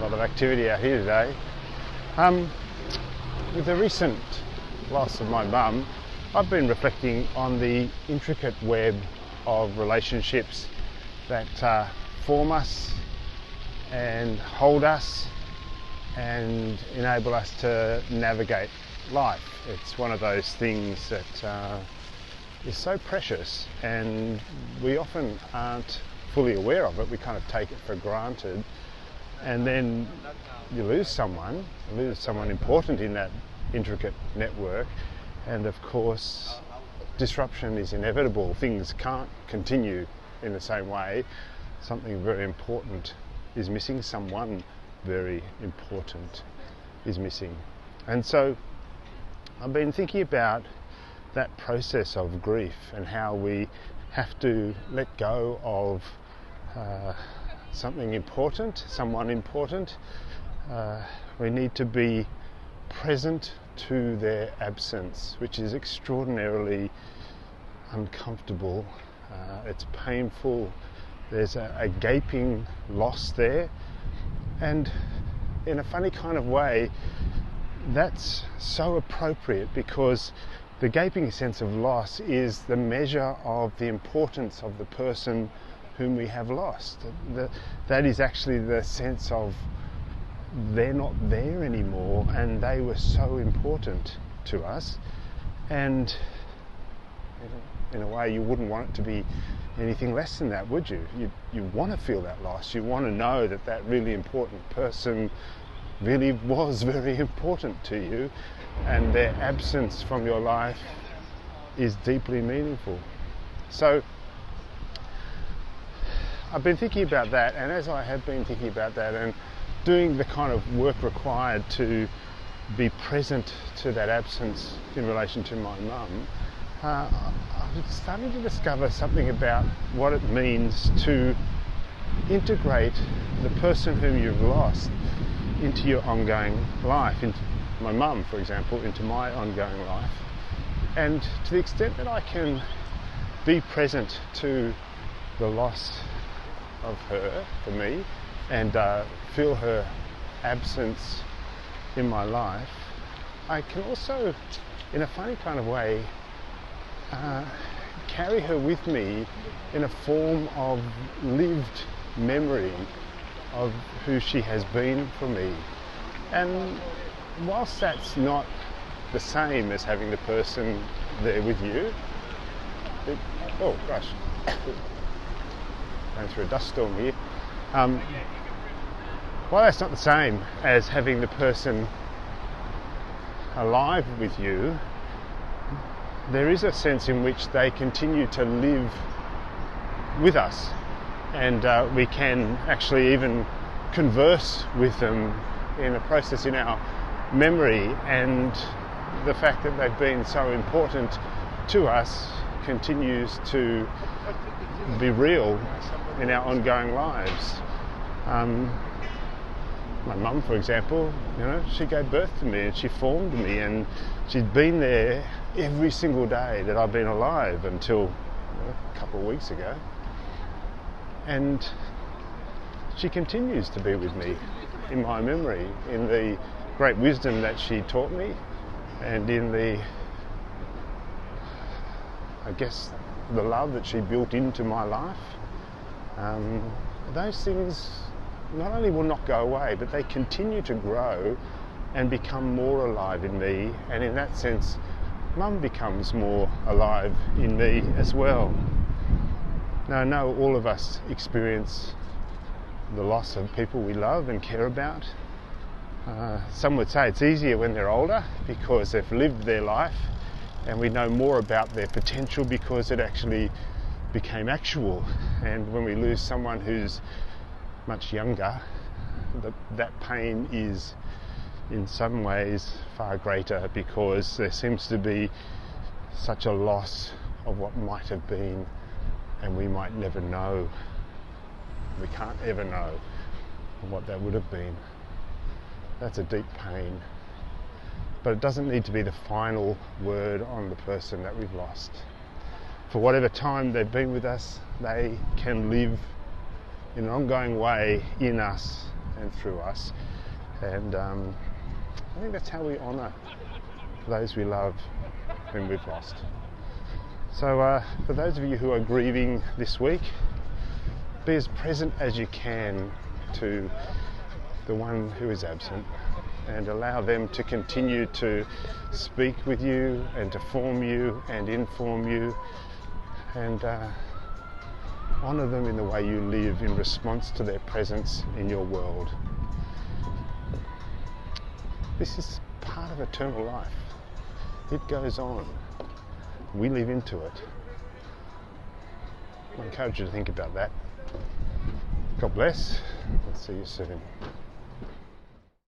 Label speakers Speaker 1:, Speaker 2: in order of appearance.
Speaker 1: A lot of activity out here today. With the recent loss of my mum, I've been reflecting on the intricate web of relationships that form us and hold us and enable us to navigate life. It's one of those things that is so precious, and we often aren't fully aware of it. We kind of take it for granted, and then you lose someone important in that intricate network, and of course disruption is inevitable. Things can't continue in the same way. Something very important is missing, someone very important is missing. And so I've been thinking about that process of grief and how we have to let go of something important, someone important. We need to be present to their absence, which is extraordinarily uncomfortable. It's painful. There's a gaping loss there, and in a funny kind of way, that's so appropriate, because the gaping sense of loss is the measure of the importance of the person whom we have lost. That is actually the sense of they're not there anymore, and they were so important to us. And in a way, you wouldn't want it to be anything less than that, would you? You want to feel that loss. You want to know that that really important person really was very important to you, and their absence from your life is deeply meaningful. So I've been thinking about that, and as I have been thinking about that and doing the kind of work required to be present to that absence in relation to my mum, I'm starting to discover something about what it means to integrate the person whom you've lost into your ongoing life, into my mum, for example, into my ongoing life. And to the extent that I can be present to the loss of her for me and feel her absence in my life, I can also, in a funny kind of way, carry her with me in a form of lived memory of who she has been for me. And whilst that's not the same as having the person there with you, oh gosh, going through a dust storm here. While that's not the same as having the person alive with you, there is a sense in which they continue to live with us, and we can actually even converse with them in a process in our memory, and the fact that they've been so important to us continues to be real in our ongoing lives. My mum, for example, she gave birth to me and she formed me, and she'd been there every single day that I've been alive until a couple of weeks ago. And she continues to be with me in my memory, in the great wisdom that she taught me, and in the love that she built into my life. Those things not only will not go away, but they continue to grow and become more alive in me, and in that sense, Mum becomes more alive in me as well. Now, I know all of us experience the loss of people we love and care about. Some would say it's easier when they're older because they've lived their life, and we know more about their potential because it actually became actual. And when we lose someone who's much younger, that pain is in some ways far greater, because there seems to be such a loss of what might have been, and we might never know. We can't ever know what that would have been. That's a deep pain. But it doesn't need to be the final word on the person that we've lost. For whatever time they've been with us, they can live in an ongoing way in us and through us. And I think that's how we honour those we love whom we've lost. So for those of you who are grieving this week, be as present as you can to the one who is absent, and allow them to continue to speak with you and to form you and inform you, and honour them in the way you live in response to their presence in your world. This is part of eternal life. It goes on. We live into it. I encourage you to think about that. God bless. I'll see you soon.